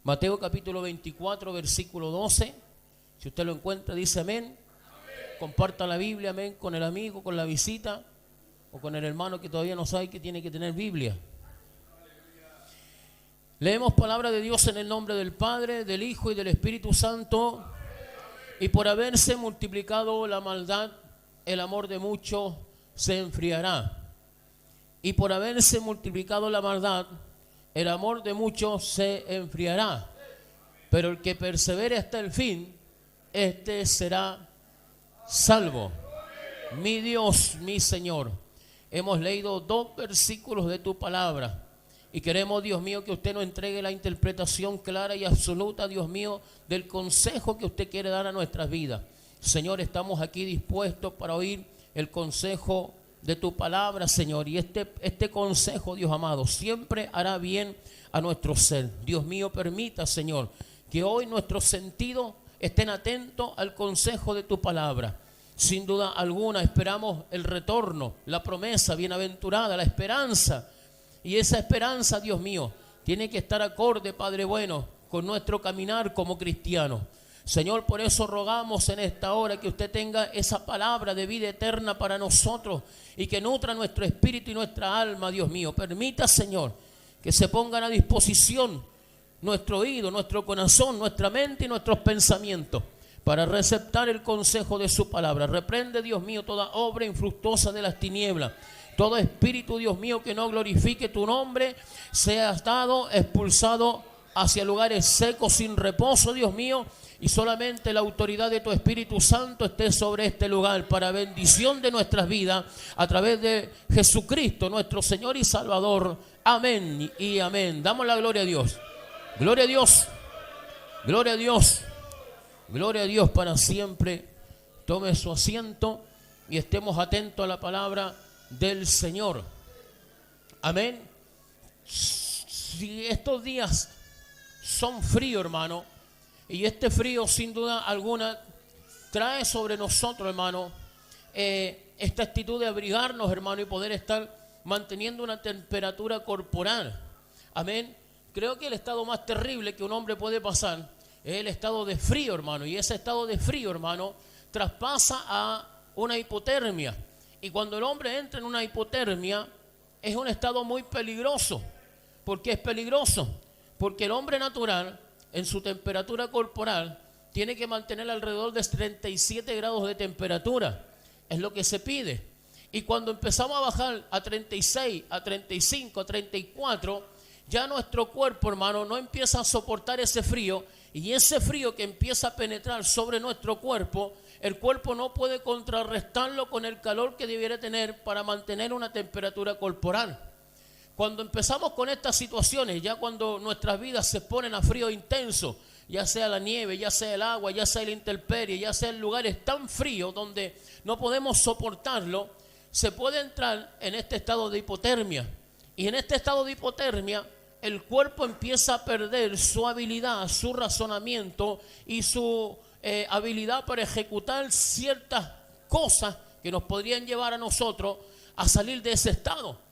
Mateo capítulo 24, versículo 12. Si usted lo encuentra, dice amén. Comparta la Biblia, amén, con el amigo, con la visita o con el hermano que todavía no sabe que tiene que tener Biblia. Leemos palabra de Dios en el nombre del Padre, del Hijo y del Espíritu Santo. Y por haberse multiplicado la maldad, el amor de muchos se enfriará. Y por haberse multiplicado la maldad, el amor de muchos se enfriará. Pero el que persevere hasta el fin, este será salvo. Mi Dios, mi Señor, hemos leído 2 versículos de tu palabra y queremos, Dios mío, que usted nos entregue la interpretación clara y absoluta, Dios mío, del consejo que usted quiere dar a nuestras vidas. Señor, estamos aquí dispuestos para oír el consejo de tu palabra, Señor, y este consejo, Dios amado, siempre hará bien a nuestro ser. Dios mío, permita, Señor, que hoy nuestros sentidos estén atentos al consejo de tu palabra. Sin duda alguna esperamos el retorno, la promesa bienaventurada, la esperanza. Y esa esperanza, Dios mío, tiene que estar acorde, Padre bueno, con nuestro caminar como cristianos. Señor, por eso rogamos en esta hora que usted tenga esa palabra de vida eterna para nosotros y que nutra nuestro espíritu y nuestra alma, Dios mío. Permita, Señor, que se pongan a disposición nuestro oído, nuestro corazón, nuestra mente y nuestros pensamientos para receptar el consejo de su palabra. Reprende, Dios mío, toda obra infructuosa de las tinieblas. Todo espíritu, Dios mío, que no glorifique tu nombre, sea dado, expulsado hacia lugares secos sin reposo, Dios mío, y solamente la autoridad de tu Espíritu Santo esté sobre este lugar para bendición de nuestras vidas a través de Jesucristo, nuestro Señor y Salvador. Amén y amén. Damos la gloria a Dios. Gloria a Dios. Gloria a Dios. Gloria a Dios para siempre. Tome su asiento y estemos atentos a la palabra del Señor. Amén. Si estos días son fríos, hermano, y este frío sin duda alguna trae sobre nosotros, hermano, esta actitud de abrigarnos, hermano, y poder estar manteniendo una temperatura corporal. Amén. Creo que el estado más terrible que un hombre puede pasar es el estado de frío, hermano, y ese estado de frío, hermano, traspasa a una hipotermia. Y cuando el hombre entra en una hipotermia, es un estado muy peligroso. ¿Por qué es peligroso? Porque el hombre natural, en su temperatura corporal, tiene que mantener alrededor de 37 grados de temperatura. Es lo que se pide. Y cuando empezamos a bajar a 36, a 35, a 34, ya nuestro cuerpo, hermano, no empieza a soportar ese frío. Y ese frío que empieza a penetrar sobre nuestro cuerpo, el cuerpo no puede contrarrestarlo con el calor que debiera tener para mantener una temperatura corporal. Cuando empezamos con estas situaciones, ya cuando nuestras vidas se ponen a frío intenso, ya sea la nieve, ya sea el agua, ya sea la intemperie, ya sea en lugares tan fríos donde no podemos soportarlo, se puede entrar en este estado de hipotermia. Y en este estado de hipotermia, el cuerpo empieza a perder su habilidad, su razonamiento y su habilidad para ejecutar ciertas cosas que nos podrían llevar a nosotros a salir de ese estado.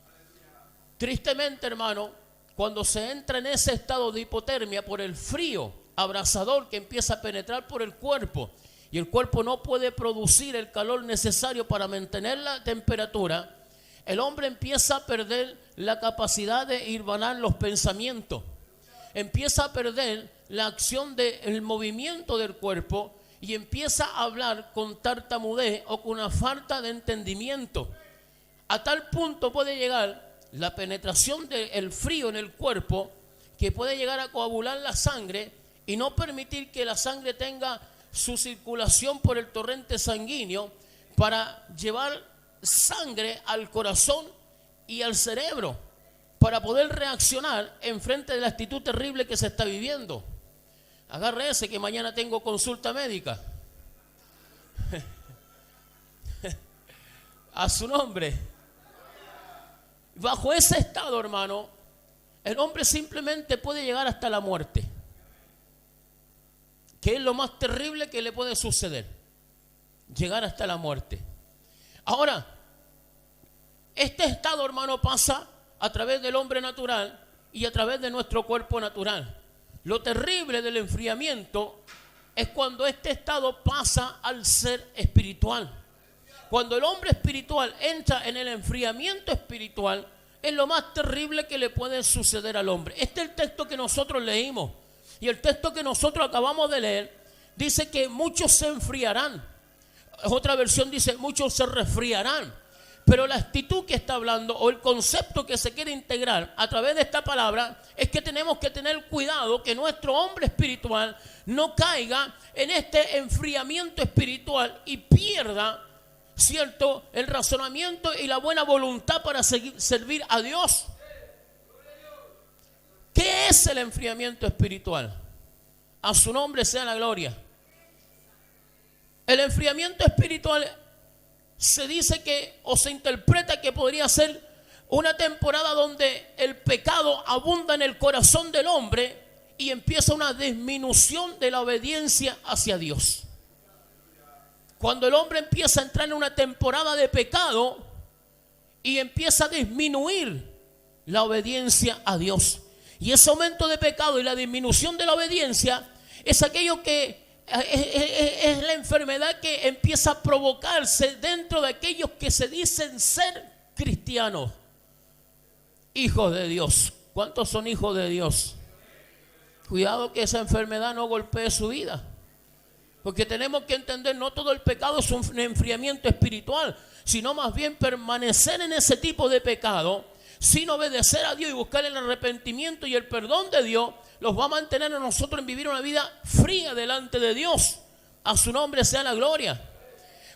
Tristemente, hermano, cuando se entra en ese estado de hipotermia por el frío abrasador que empieza a penetrar por el cuerpo y el cuerpo no puede producir el calor necesario para mantener la temperatura, el hombre empieza a perder la capacidad de hilvanar los pensamientos, empieza a perder la acción del movimiento del cuerpo y empieza a hablar con tartamudez o con una falta de entendimiento. A tal punto puede llegar la penetración del frío en el cuerpo que puede llegar a coagular la sangre y no permitir que la sangre tenga su circulación por el torrente sanguíneo para llevar sangre al corazón y al cerebro para poder reaccionar en frente de la actitud terrible que se está viviendo. Agarre ese que mañana tengo consulta médica. A su nombre. Bajo ese estado, hermano, el hombre simplemente puede llegar hasta la muerte, que es lo más terrible que le puede suceder, llegar hasta la muerte. Ahora, este estado, hermano, pasa a través del hombre natural y a través de nuestro cuerpo natural. Lo terrible del enfriamiento es cuando este estado pasa al ser espiritual. Cuando el hombre espiritual entra en el enfriamiento espiritual, es lo más terrible que le puede suceder al hombre. Este es el texto que nosotros leímos. Y el texto que nosotros acabamos de leer dice que muchos se enfriarán. Otra versión dice muchos se resfriarán. Pero la actitud que está hablando o el concepto que se quiere integrar a través de esta palabra es que tenemos que tener cuidado que nuestro hombre espiritual no caiga en este enfriamiento espiritual y pierda, ¿cierto?, el razonamiento y la buena voluntad para servir a Dios. ¿Qué es el enfriamiento espiritual? A su nombre sea la gloria. El enfriamiento espiritual se dice que, o se interpreta que podría ser una temporada donde el pecado abunda en el corazón del hombre y empieza una disminución de la obediencia hacia Dios. Cuando el hombre empieza a entrar en una temporada de pecado y empieza a disminuir la obediencia a Dios. Y ese aumento de pecado y la disminución de la obediencia es aquello que es la enfermedad que empieza a provocarse dentro de aquellos que se dicen ser cristianos, hijos de Dios. ¿Cuántos son hijos de Dios? Cuidado que esa enfermedad no golpee su vida, porque tenemos que entender, no todo el pecado es un enfriamiento espiritual, sino más bien permanecer en ese tipo de pecado sin obedecer a Dios y buscar el arrepentimiento y el perdón de Dios, los va a mantener a nosotros en vivir una vida fría delante de Dios. A su nombre sea la gloria.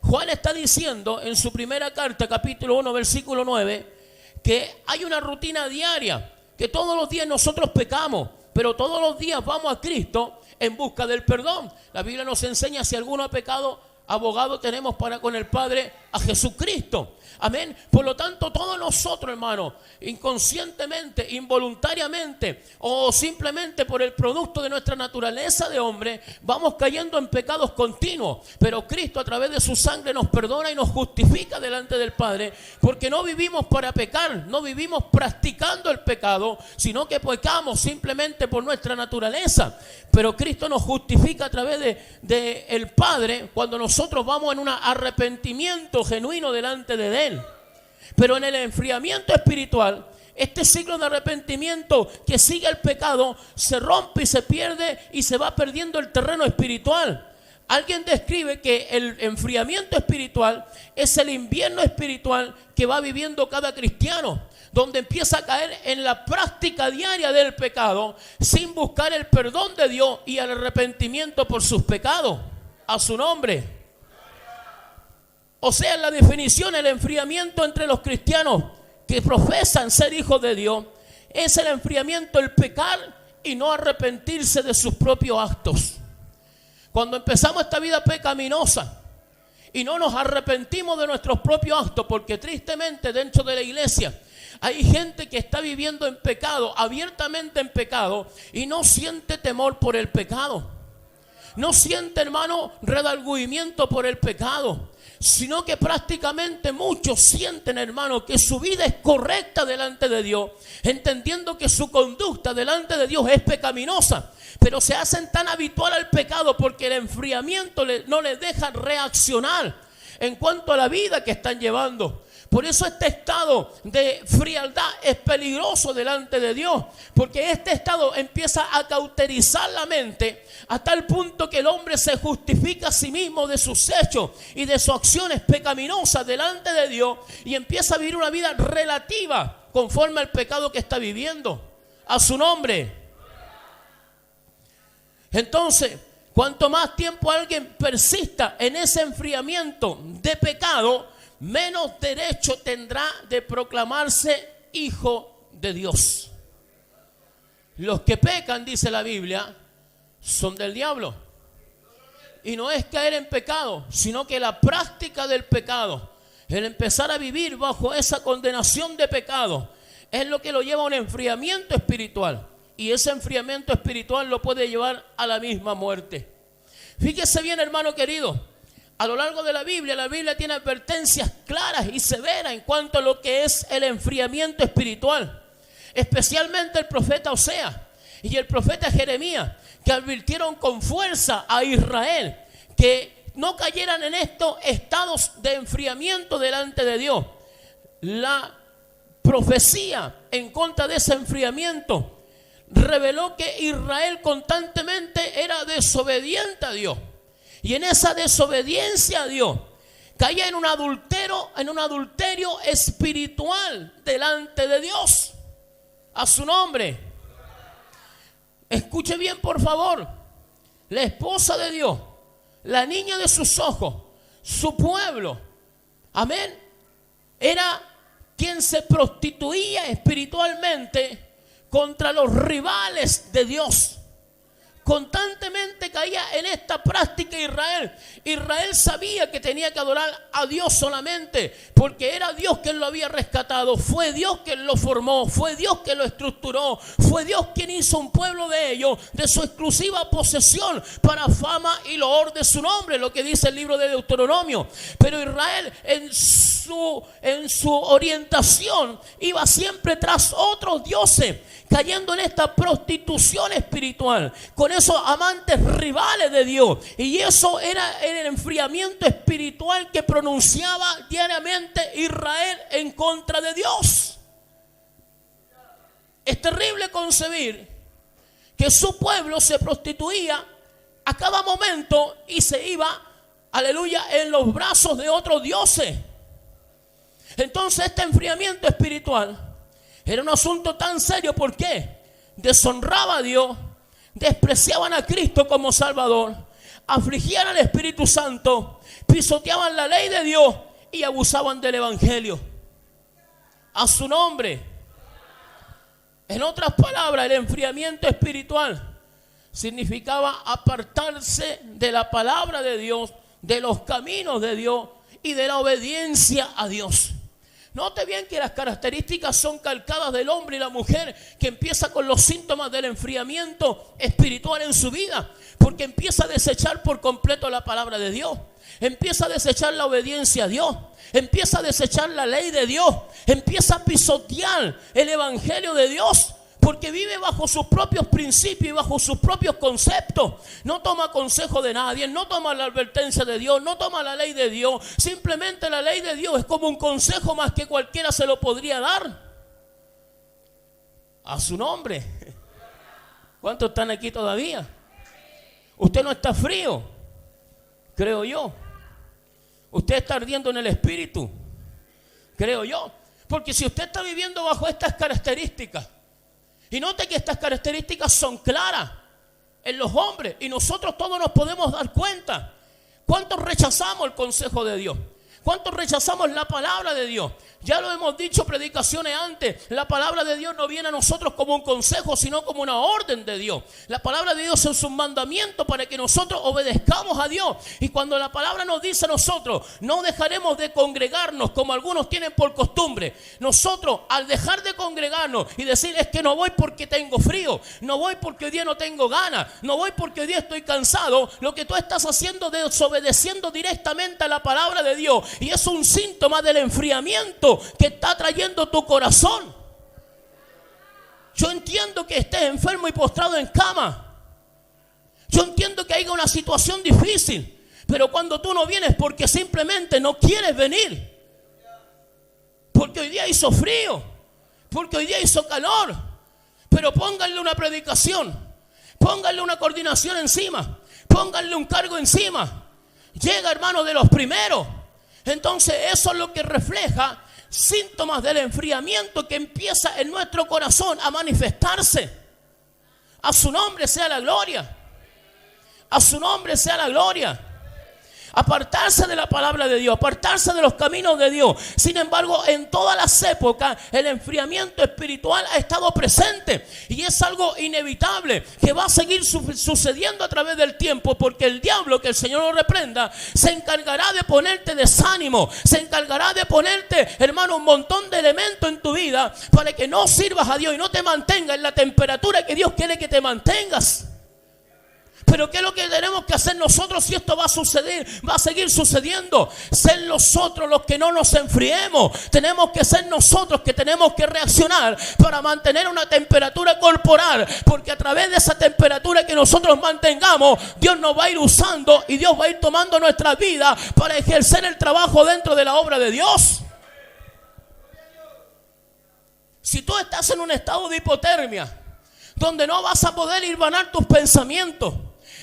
Juan está diciendo en su primera carta, capítulo 1, versículo 9, que hay una rutina diaria, que todos los días nosotros pecamos, pero todos los días vamos a Cristo en busca del perdón. La Biblia nos enseña: si alguno ha pecado, abogado tenemos para con el Padre, a Jesucristo. Amén. Por lo tanto, todos nosotros, hermanos, inconscientemente, involuntariamente o simplemente por el producto de nuestra naturaleza de hombre, vamos cayendo en pecados continuos. Pero Cristo, a través de su sangre, nos perdona y nos justifica delante del Padre, porque no vivimos para pecar, no vivimos practicando el pecado, sino que pecamos simplemente por nuestra naturaleza. Pero Cristo nos justifica a través de el Padre cuando nosotros vamos en un arrepentimiento genuino delante de Él. Pero en el enfriamiento espiritual, este ciclo de arrepentimiento que sigue el pecado se rompe y se pierde y se va perdiendo el terreno espiritual. Alguien describe que el enfriamiento espiritual es el invierno espiritual que va viviendo cada cristiano, donde empieza a caer en la práctica diaria del pecado sin buscar el perdón de Dios y el arrepentimiento por sus pecados. A su nombre. O sea, en la definición, el enfriamiento entre los cristianos que profesan ser hijos de Dios es el enfriamiento, el pecar y no arrepentirse de sus propios actos. Cuando empezamos esta vida pecaminosa y no nos arrepentimos de nuestros propios actos, porque tristemente dentro de la iglesia hay gente que está viviendo en pecado, abiertamente en pecado, y no siente temor por el pecado. No siente, hermano, redargüimiento por el pecado, sino que prácticamente muchos sienten, hermano, que su vida es correcta delante de Dios, entendiendo que su conducta delante de Dios es pecaminosa, pero se hacen tan habitual al pecado porque el enfriamiento no les deja reaccionar en cuanto a la vida que están llevando. Por eso este estado de frialdad es peligroso delante de Dios, porque este estado empieza a cauterizar la mente a tal punto que el hombre se justifica a sí mismo de sus hechos y de sus acciones pecaminosas delante de Dios y empieza a vivir una vida relativa conforme al pecado que está viviendo. A su nombre. Entonces, cuanto más tiempo alguien persista en ese enfriamiento de pecado, menos derecho tendrá de proclamarse hijo de Dios. Los que pecan, dice la Biblia, son del diablo. Y no es caer en pecado, sino que la práctica del pecado, el empezar a vivir bajo esa condenación de pecado, es lo que lo lleva a un enfriamiento espiritual. Y ese enfriamiento espiritual lo puede llevar a la misma muerte. Fíjese bien, hermano querido. A lo largo de la Biblia tiene advertencias claras y severas en cuanto a lo que es el enfriamiento espiritual. Especialmente el profeta Oseas. y el profeta Jeremías, que advirtieron con fuerza a Israel que no cayeran en estos estados de enfriamiento delante de Dios. La profecía en contra de ese enfriamiento reveló que Israel constantemente era desobediente a Dios, y en esa desobediencia a Dios caía en un adulterio espiritual delante de Dios. A su nombre. Escuche bien, por favor. La esposa de Dios, la niña de sus ojos, su pueblo, amén, era quien se prostituía espiritualmente contra los rivales de Dios. Constantemente caía en esta práctica Israel. Israel sabía que tenía que adorar a Dios solamente, porque era Dios quien lo había rescatado. Fue Dios quien lo formó, fue Dios quien lo estructuró, fue Dios quien hizo un pueblo de ellos, de su exclusiva posesión, para fama y loor de su nombre, lo que dice el libro de Deuteronomio. Pero Israel en su orientación iba siempre tras otros dioses, cayendo en esta prostitución espiritual con esos amantes rivales de Dios. Y eso era el enfriamiento espiritual que pronunciaba diariamente Israel en contra de Dios. Es terrible concebir que su pueblo se prostituía a cada momento y se iba, aleluya, en los brazos de otros dioses. Entonces este enfriamiento espiritual era un asunto tan serio. ¿Por qué? Deshonraba a Dios, despreciaban a Cristo como Salvador, afligían al Espíritu Santo, pisoteaban la ley de Dios y abusaban del Evangelio. A su nombre. En otras palabras, el enfriamiento espiritual significaba apartarse de la palabra de Dios, de los caminos de Dios y de la obediencia a Dios. Note bien que las características son calcadas del hombre y la mujer, que empieza con los síntomas del enfriamiento espiritual en su vida, porque empieza a desechar por completo la palabra de Dios, empieza a desechar la obediencia a Dios, empieza a desechar la ley de Dios, empieza a pisotear el evangelio de Dios, porque vive bajo sus propios principios y bajo sus propios conceptos. No toma consejo de nadie, no toma la advertencia de Dios, no toma la ley de Dios. Simplemente la ley de Dios es como un consejo más que cualquiera se lo podría dar. A su nombre. ¿Cuántos están aquí todavía? Usted no está frío, creo yo. Usted está ardiendo en el espíritu, creo yo. Porque si usted está viviendo bajo estas características, y note que estas características son claras en los hombres, y nosotros todos nos podemos dar cuenta. ¿Cuántos rechazamos el consejo de Dios? ¿Cuántos rechazamos la palabra de Dios? Ya lo hemos dicho predicaciones antes. La palabra de Dios no viene a nosotros como un consejo, sino como una orden de Dios. La palabra de Dios es un mandamiento para que nosotros obedezcamos a Dios. Y cuando la palabra nos dice a nosotros, no dejaremos de congregarnos como algunos tienen por costumbre. Nosotros, al dejar de congregarnos y decir, es que no voy porque tengo frío, no voy porque hoy día no tengo ganas, no voy porque hoy día estoy cansado, lo que tú estás haciendo es desobedeciendo directamente a la palabra de Dios. Y es un síntoma del enfriamiento que está trayendo tu corazón. Yo entiendo que estés enfermo y postrado en cama. Yo entiendo que haya una situación difícil. Pero cuando tú no vienes porque simplemente no quieres venir, porque hoy día hizo frío, porque hoy día hizo calor, pero pónganle una predicación, pónganle una coordinación encima, pónganle un cargo encima. Llega, hermano, de los primeros. Entonces eso es lo que refleja síntomas del enfriamiento que empieza en nuestro corazón a manifestarse. A su nombre sea la gloria. A su nombre sea la gloria. Apartarse de la palabra de Dios, apartarse de los caminos de Dios. Sin embargo, en todas las épocas el enfriamiento espiritual ha estado presente, y es algo inevitable que va a seguir sucediendo a través del tiempo, porque el diablo, que el Señor lo reprenda, se encargará de ponerte desánimo, se encargará de ponerte, hermano, un montón de elementos en tu vida para que no sirvas a Dios y no te mantengas en la temperatura que Dios quiere que te mantengas. Pero ¿qué es lo que tenemos que hacer nosotros si esto va a suceder? Va a seguir sucediendo. Ser nosotros los que no nos enfriemos. Tenemos que ser nosotros que tenemos que reaccionar para mantener una temperatura corporal. Porque a través de esa temperatura que nosotros mantengamos, Dios nos va a ir usando y Dios va a ir tomando nuestra vida para ejercer el trabajo dentro de la obra de Dios. Si tú estás en un estado de hipotermia, donde no vas a poder hilvanar tus pensamientos,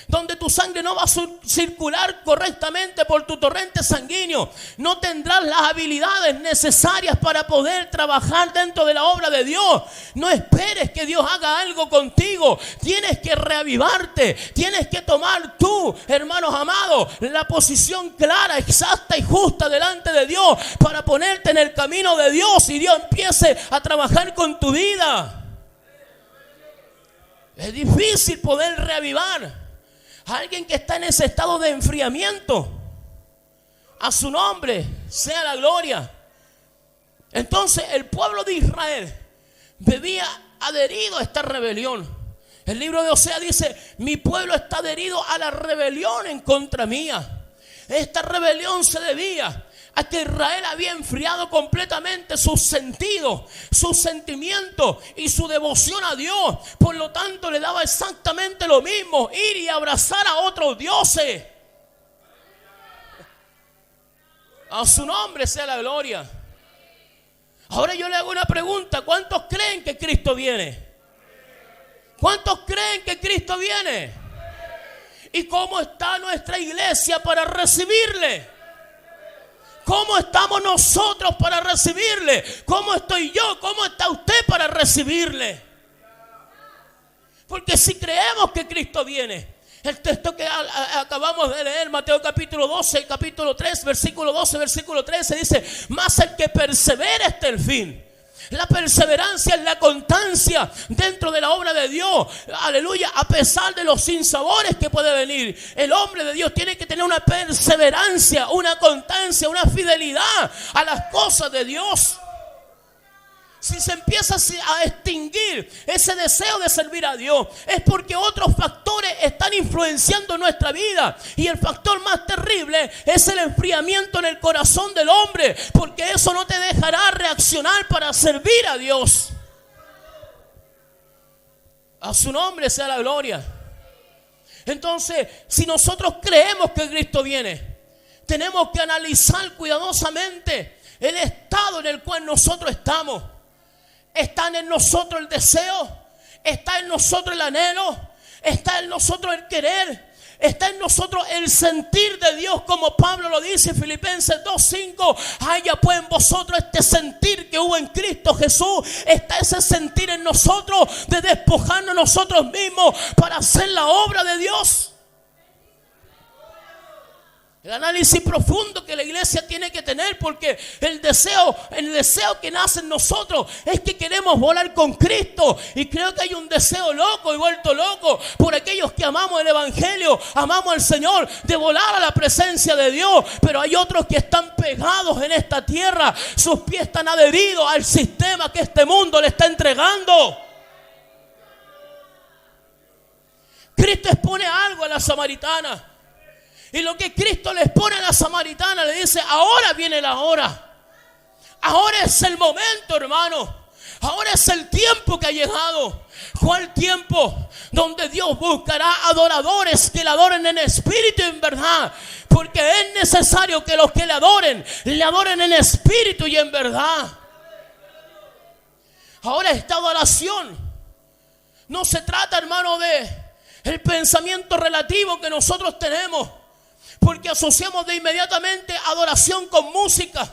donde tu sangre no va a circular correctamente por tu torrente sanguíneo, no tendrás las habilidades necesarias para poder trabajar dentro de la obra de Dios. No esperes que Dios haga algo contigo. Tienes que reavivarte. Tienes que tomar tú, hermanos amados, la posición clara, exacta y justa delante de Dios para ponerte en el camino de Dios y Dios empiece a trabajar con tu vida. Es difícil poder reavivar a alguien que está en ese estado de enfriamiento. A su nombre sea la gloria. Entonces el pueblo de Israel vivía adherido a esta rebelión. El libro de Oseas dice: mi pueblo está adherido a la rebelión en contra mía. Esta rebelión se debía a que Israel había enfriado completamente sus sentidos, sus sentimientos y su devoción a Dios. Por lo tanto, le daba exactamente lo mismo ir y abrazar a otros dioses. A su nombre sea la gloria. Ahora yo le hago una pregunta: ¿cuántos creen que Cristo viene? ¿Cuántos creen que Cristo viene? ¿Y cómo está nuestra iglesia para recibirle? ¿Cómo estamos nosotros para recibirle? ¿Cómo estoy yo? ¿Cómo está usted para recibirle? Porque si creemos que Cristo viene, el texto que acabamos de leer, Mateo capítulo 12, capítulo 3, versículo 12, versículo 13, dice: mas el que persevera hasta el fin. La perseverancia es la constancia dentro de la obra de Dios. Aleluya. A pesar de los sinsabores que puede venir, el hombre de Dios tiene que tener una perseverancia, una constancia, una fidelidad a las cosas de Dios. Si se empieza a extinguir ese deseo de servir a Dios, es porque otros factores están influenciando nuestra vida. Y el factor más terrible es el enfriamiento en el corazón del hombre, porque eso no te dejará reaccionar para servir a Dios. A su nombre sea la gloria. Entonces, si nosotros creemos que Cristo viene, tenemos que analizar cuidadosamente el estado en el cual nosotros estamos. ¿Está en nosotros el deseo? ¿Está en nosotros el anhelo? ¿Está en nosotros el querer? ¿Está en nosotros el sentir de Dios, como Pablo lo dice en Filipenses 2:5? Haya pues en vosotros este sentir que hubo en Cristo Jesús. Está ese sentir en nosotros de despojarnos nosotros mismos para hacer la obra de Dios. El análisis profundo que la iglesia tiene que tener, porque el deseo que nace en nosotros es que queremos volar con Cristo. Y creo que hay un deseo loco y vuelto loco por aquellos que amamos el evangelio, amamos al Señor, de volar a la presencia de Dios. Pero hay otros que están pegados en esta tierra, sus pies están adheridos al sistema que este mundo le está entregando. Cristo expone algo a la samaritana. Y lo que Cristo les pone a la samaritana, le dice: ahora viene la hora. Ahora es el momento, hermano. Ahora es el tiempo que ha llegado. ¿Cuál tiempo? Donde Dios buscará adoradores que le adoren en espíritu y en verdad. Porque es necesario que los que le adoren en espíritu y en verdad. Ahora esta adoración no se trata, hermano, de el pensamiento relativo que nosotros tenemos, porque asociamos de inmediatamente adoración con música.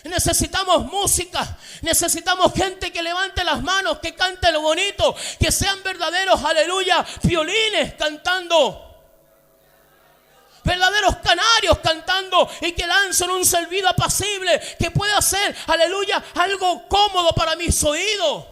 Necesitamos música, necesitamos gente que levante las manos, que cante lo bonito, que sean verdaderos, aleluya, violines cantando, verdaderos canarios cantando, y que lancen un silbido apacible que pueda ser, aleluya, algo cómodo para mis oídos.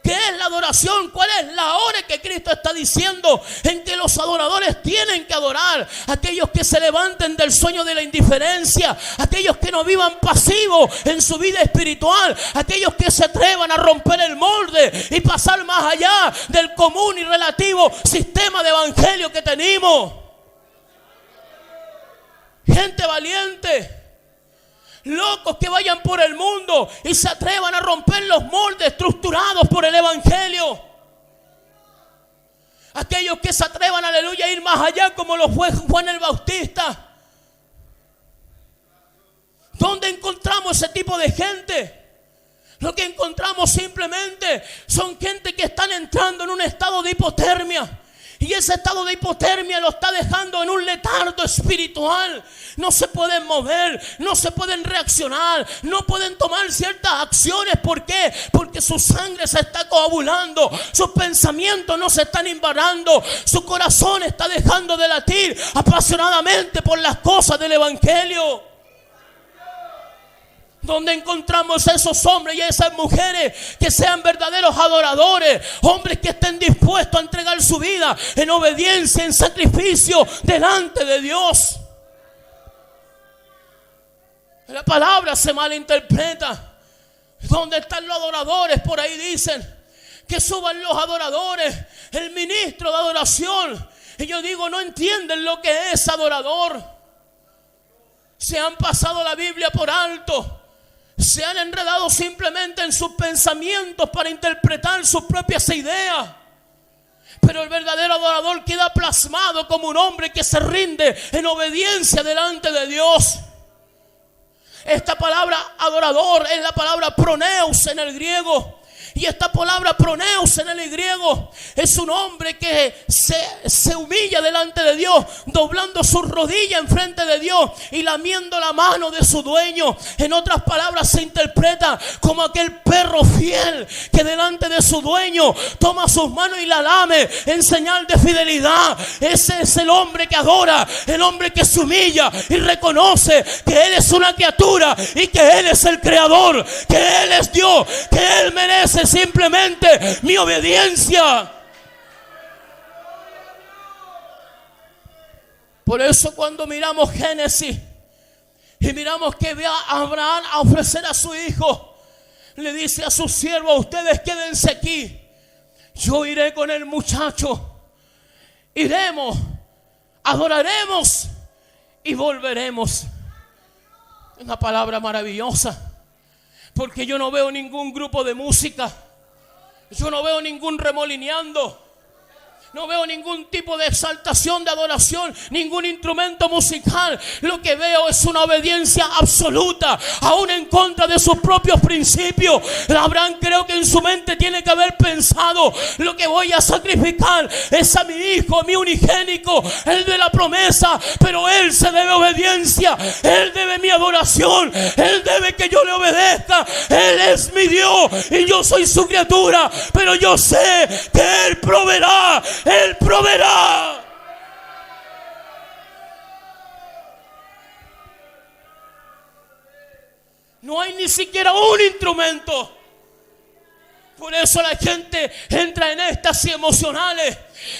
¿Qué es la adoración? ¿Cuál es la hora que Cristo está diciendo en que los adoradores tienen que adorar? Aquellos que se levanten del sueño de la indiferencia, aquellos que no vivan pasivos en su vida espiritual, aquellos que se atrevan a romper el molde y pasar más allá del común y relativo sistema de evangelio que tenemos. Gente valiente, locos que vayan por el mundo y se atrevan a romper los moldes estructurados por el evangelio. Aquellos que se atrevan, aleluya, a ir más allá como lo fue Juan el Bautista. ¿Dónde encontramos ese tipo de gente? Lo que encontramos simplemente son gente que están entrando en un estado de hipotermia. Y ese estado de hipotermia lo está dejando en un letargo espiritual. No se pueden mover, no se pueden reaccionar, no pueden tomar ciertas acciones. ¿Por qué? Porque su sangre se está coagulando, sus pensamientos no se están embarrando, su corazón está dejando de latir apasionadamente por las cosas del evangelio. Donde encontramos a esos hombres y a esas mujeres que sean verdaderos adoradores, hombres que estén dispuestos a entregar su vida en obediencia, en sacrificio delante de Dios. La palabra se malinterpreta. ¿Dónde están los adoradores? Por ahí dicen que suban los adoradores, el ministro de adoración. Y yo digo, no entienden lo que es adorador. Se han pasado la Biblia por alto. Se han enredado simplemente en sus pensamientos para interpretar sus propias ideas. Pero el verdadero adorador queda plasmado como un hombre que se rinde en obediencia delante de Dios. Esta palabra adorador es la palabra proneus en el griego. Y esta palabra proneus en el griego es un hombre que se humilla delante de Dios, doblando sus rodillas enfrente de Dios y lamiendo la mano de su dueño. En otras palabras, se interpreta como aquel perro fiel que delante de su dueño toma sus manos y la lame en señal de fidelidad. Ese es el hombre que adora, el hombre que se humilla y reconoce que Él es una criatura y que Él es el creador, que Él es Dios, que Él merece simplemente mi obediencia. Por eso cuando miramos Génesis y miramos que ve a Abraham a ofrecer a su hijo, le dice a sus siervos: ustedes quédense aquí, yo iré con el muchacho, iremos, adoraremos y volveremos. Una palabra maravillosa. Porque yo no veo ningún grupo de música. Yo no veo ningún remolineando. No veo ningún tipo de exaltación, de adoración, ningún instrumento musical. Lo que veo es una obediencia absoluta, aún en contra de sus propios principios. Abraham, creo que en su mente tiene que haber pensado: lo que voy a sacrificar es a mi hijo, mi unigénico, el de la promesa. Pero él se debe obediencia, él debe mi adoración, él debe que yo le obedezca. Él es mi Dios y yo soy su criatura, pero yo sé que Él proveerá. Él proveerá. No hay ni siquiera un instrumento. Por eso la gente entra en éxtasis emocionales.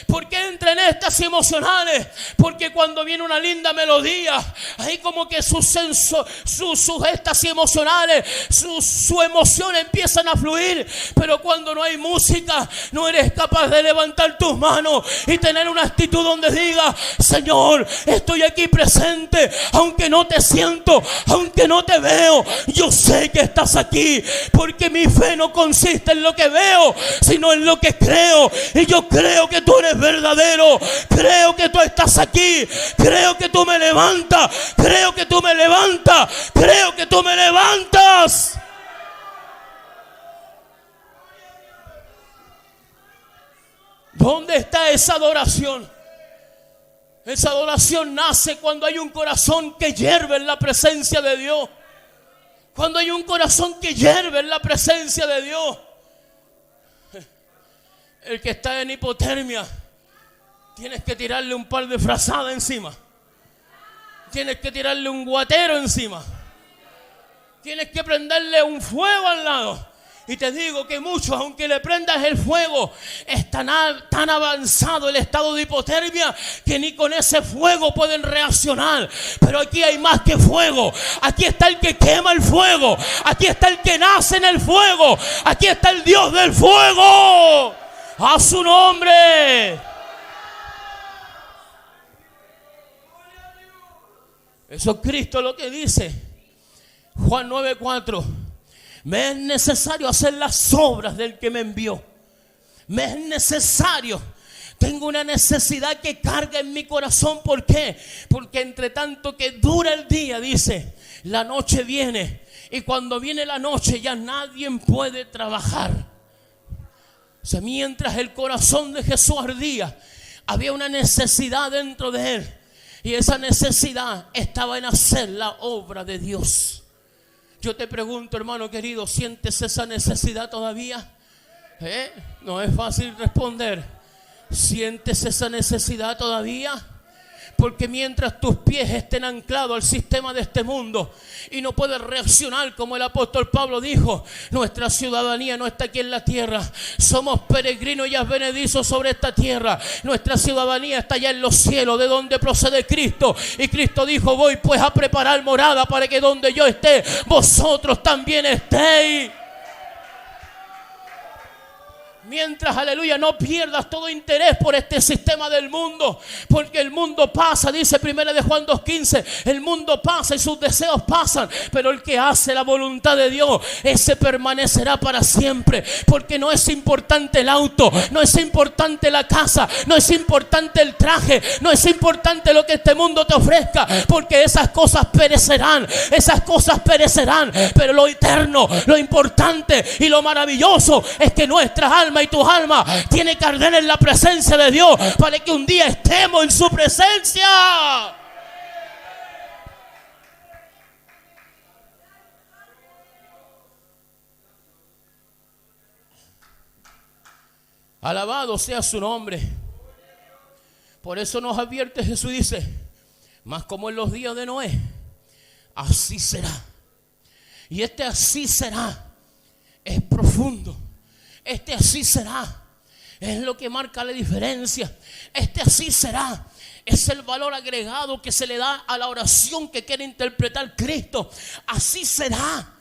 ¿Por qué entra en éxtasis emocionales? Porque cuando viene una linda melodía, ahí como que sus éxtasis emocionales, su emoción empiezan a fluir. Pero cuando no hay música, no eres capaz de levantar tus manos y tener una actitud donde diga: Señor, estoy aquí presente, aunque no te siento, aunque no te veo, yo sé que estás aquí, porque mi fe no consiste en lo que veo, sino en lo que creo. Y yo creo que tú eres verdadero, creo que tú estás aquí, creo que tú me levantas, creo que tú me levantas, creo que tú me levantas. ¿Dónde está esa adoración? Esa adoración nace cuando hay un corazón que hierve en la presencia de Dios. Cuando hay un corazón que hierve en la presencia de Dios. El que está en hipotermia, tienes que tirarle un par de frazadas encima. Tienes que tirarle un guatero encima. Tienes que prenderle un fuego al lado Y te digo que muchos, aunque le prendas el fuego, es tan avanzado el estado de hipotermia que ni con ese fuego pueden reaccionar. Pero aquí hay más que fuego. Aquí está el que quema el fuego. Aquí está el que nace en el fuego. Aquí está el Dios del fuego. A su nombre. Eso es Cristo lo que dice. Juan 9:4. Me es necesario hacer las obras del que me envió. Me es necesario. Tengo una necesidad que carga en mi corazón. ¿Por qué? Porque entre tanto que dura el día, dice, la noche viene. Y cuando viene la noche ya nadie puede trabajar. O sea, mientras el corazón de Jesús ardía, había una necesidad dentro de él. Y esa necesidad estaba en hacer la obra de Dios. Yo te pregunto, hermano querido, ¿sientes esa necesidad todavía? No es fácil responder. ¿Sientes esa necesidad todavía? Porque mientras tus pies estén anclados al sistema de este mundo y no puedes reaccionar como el apóstol Pablo dijo, nuestra ciudadanía no está aquí en la tierra. Somos peregrinos y advenedizos sobre esta tierra. Nuestra ciudadanía está allá en los cielos, de donde procede Cristo. Y Cristo dijo, voy pues a preparar morada para que donde yo esté, vosotros también estéis. Mientras, aleluya, no pierdas todo interés por este sistema del mundo, porque el mundo pasa, dice 1 de Juan 2:15, el mundo pasa y sus deseos pasan, pero el que hace la voluntad de Dios, ese permanecerá para siempre. Porque no es importante el auto, no es importante la casa, no es importante el traje, no es importante lo que este mundo te ofrezca, porque esas cosas perecerán, pero lo eterno, lo importante y lo maravilloso es que nuestras almas y tus almas tiene que arder en la presencia de Dios para que un día estemos en su presencia. Alabado sea su nombre. Por eso nos advierte Jesús, dice, mas como en los días de Noé, así será. Y este así será es profundo. Este así será es lo que marca la diferencia. Este así será es el valor agregado que se le da a la oración que quiere interpretar Cristo. Así será.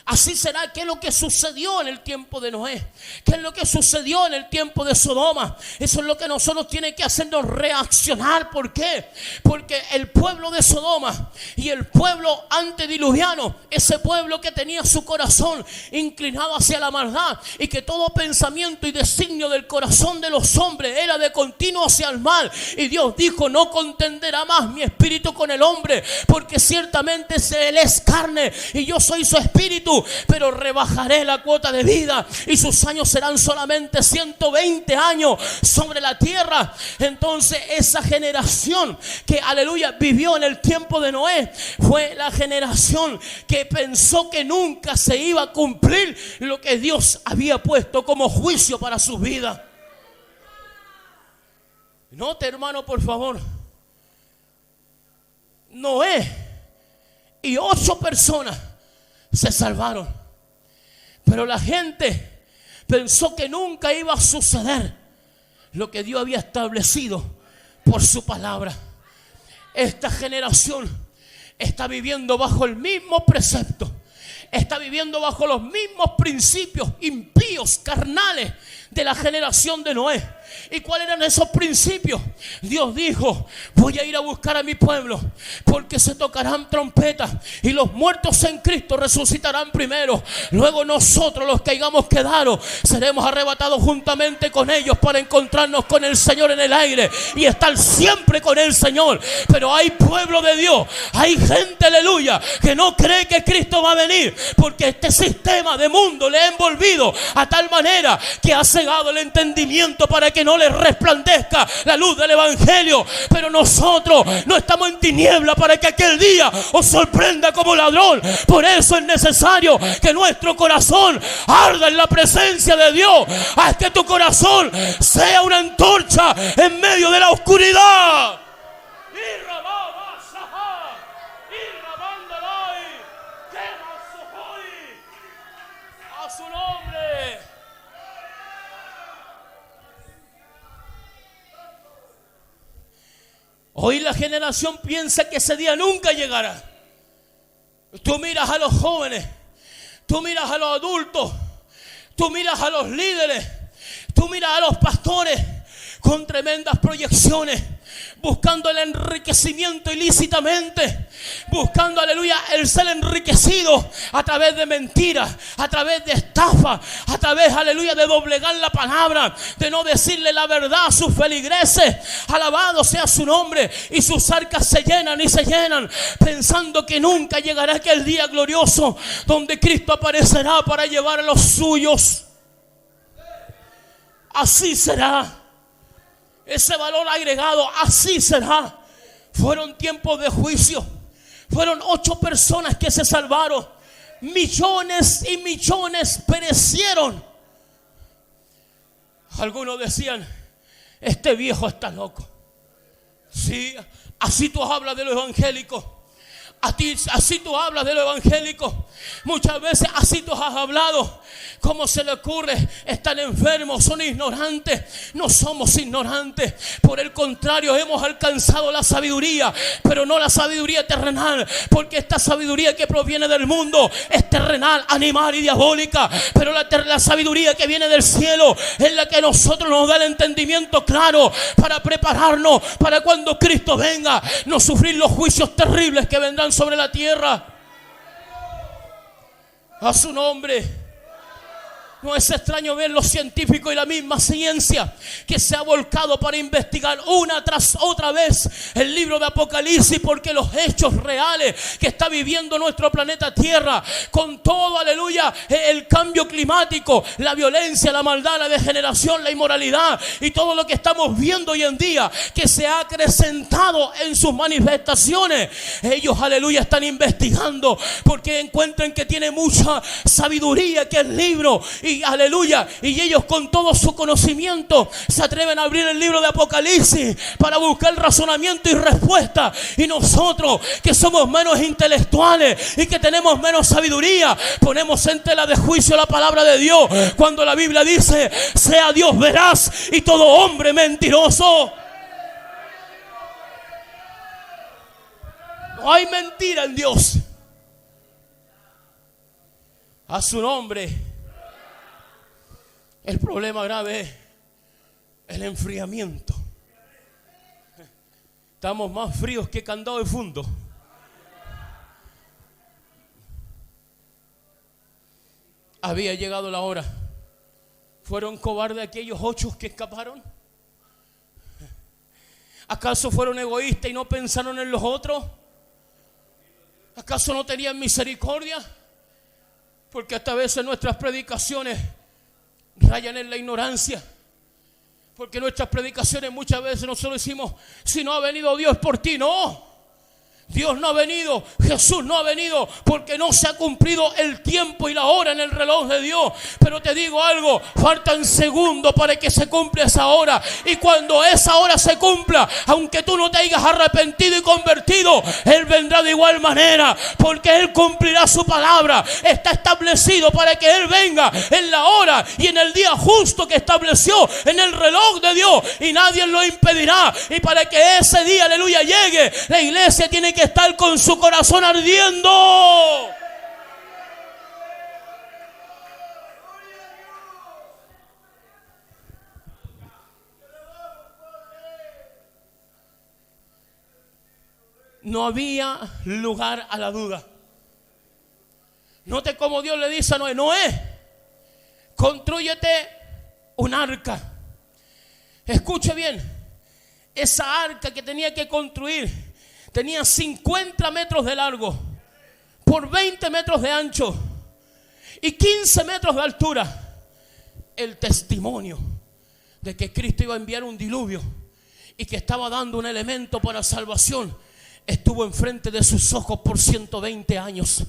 Así será. ¿Qué es lo que sucedió en el tiempo de Noé? ¿Qué es lo que sucedió en el tiempo de Sodoma? Eso es lo que nosotros tiene que hacernos reaccionar. ¿Por qué? Porque el pueblo de Sodoma y el pueblo antediluviano, ese pueblo que tenía su corazón inclinado hacia la maldad y que todo pensamiento y designio del corazón de los hombres era de continuo hacia el mal. Y Dios dijo, no contenderá más mi espíritu con el hombre, porque ciertamente él es carne y yo soy su espíritu. Pero rebajaré la cuota de vida y sus años serán solamente 120 años sobre la tierra. Entonces esa generación que, aleluya, vivió en el tiempo de Noé fue la generación que pensó que nunca se iba a cumplir lo que Dios había puesto como juicio para su vida. Note, hermano, por favor, Noé y 8 personas se salvaron, pero la gente pensó que nunca iba a suceder lo que Dios había establecido por su palabra. Esta generación está viviendo bajo el mismo precepto, está viviendo bajo los mismos principios impíos, carnales de la generación de Noé. ¿Y cuáles eran esos principios? Dios dijo, voy a ir a buscar a mi pueblo, porque se tocarán trompetas y los muertos en Cristo resucitarán primero. Luego nosotros, los que hayamos quedado, seremos arrebatados juntamente con ellos para encontrarnos con el Señor en el aire y estar siempre con el Señor. Pero hay pueblo de Dios, hay gente, aleluya, que no cree que Cristo va a venir, porque este sistema de mundo le ha envolvido a tal manera que ha cegado el entendimiento para que no les resplandezca la luz del evangelio. Pero nosotros no estamos en tiniebla para que aquel día os sorprenda como ladrón. Por eso es necesario que nuestro corazón arda en la presencia de Dios. Haz que tu corazón sea una antorcha en medio de la oscuridad. A su nombre. Hoy la generación piensa que ese día nunca llegará. Tú miras a los jóvenes, tú miras a los adultos, tú miras a los líderes, tú miras a los pastores con tremendas proyecciones, buscando el enriquecimiento ilícitamente, buscando, aleluya, el ser enriquecido a través de mentiras, a través de estafa, a través, aleluya, de doblegar la palabra, de no decirle la verdad a sus feligreses. Alabado sea su nombre. Y sus arcas se llenan y se llenan, pensando que nunca llegará aquel día glorioso donde Cristo aparecerá para llevar a los suyos. Así será. Ese valor agregado, así será. Fueron tiempos de juicio. Fueron 8 personas que se salvaron. Millones y millones perecieron. Algunos decían: este viejo está loco. Sí, así tú hablas de lo evangélico. Así tú hablas de lo evangélico. Muchas veces así tú has hablado. ¿Cómo se le ocurre? Están enfermos, son ignorantes. No somos ignorantes. Por el contrario, hemos alcanzado la sabiduría, pero no la sabiduría terrenal, porque esta sabiduría que proviene del mundo es terrenal, animal y diabólica. Pero la sabiduría que viene del cielo es la que a nosotros nos da el entendimiento claro para prepararnos para cuando Cristo venga, no sufrir los juicios terribles que vendrán sobre la tierra. A su nombre. No es extraño ver los científicos y la misma ciencia que se ha volcado para investigar una tras otra vez el libro de Apocalipsis, porque los hechos reales que está viviendo nuestro planeta Tierra, con todo, aleluya, el cambio climático, la violencia, la maldad, la degeneración, la inmoralidad y todo lo que estamos viendo hoy en día, que se ha acrecentado en sus manifestaciones, ellos, aleluya, están investigando porque encuentran que tiene mucha sabiduría que el libro. Y aleluya, y ellos con todo su conocimiento se atreven a abrir el libro de Apocalipsis para buscar razonamiento y respuesta. Y nosotros, que somos menos intelectuales y que tenemos menos sabiduría, ponemos en tela de juicio la palabra de Dios cuando la Biblia dice: sea Dios veraz y todo hombre mentiroso. No hay mentira en Dios. A su nombre. El problema grave es el enfriamiento. Estamos más fríos que candado de fundo. Había llegado la hora. ¿Fueron cobardes aquellos 8 que escaparon? ¿Acaso fueron egoístas y no pensaron en los otros? ¿Acaso no tenían misericordia? Porque hasta veces nuestras predicaciones rayan en la ignorancia, porque nuestras predicaciones muchas veces nosotros decimos: si no ha venido Dios por ti. No, Dios no ha venido, Jesús no ha venido, porque no se ha cumplido el tiempo y la hora en el reloj de Dios. Pero te digo algo, faltan segundos para que se cumpla esa hora. Y cuando esa hora se cumpla, aunque tú no te hayas arrepentido y convertido, Él vendrá de igual manera, porque Él cumplirá su palabra. Está establecido para que Él venga en la hora y en el día justo que estableció en el reloj de Dios, y nadie lo impedirá. Y para que ese día, aleluya, llegue, la iglesia tiene que estar con su corazón ardiendo. No había lugar a la duda. Note cómo Dios le dice a Noé: Noé, constrúyete un arca. Escuche bien, esa arca que tenía que construir tenía 50 metros de largo por 20 metros de ancho y 15 metros de altura. El testimonio de que Cristo iba a enviar un diluvio y que estaba dando un elemento para salvación estuvo enfrente de sus ojos por 120 años.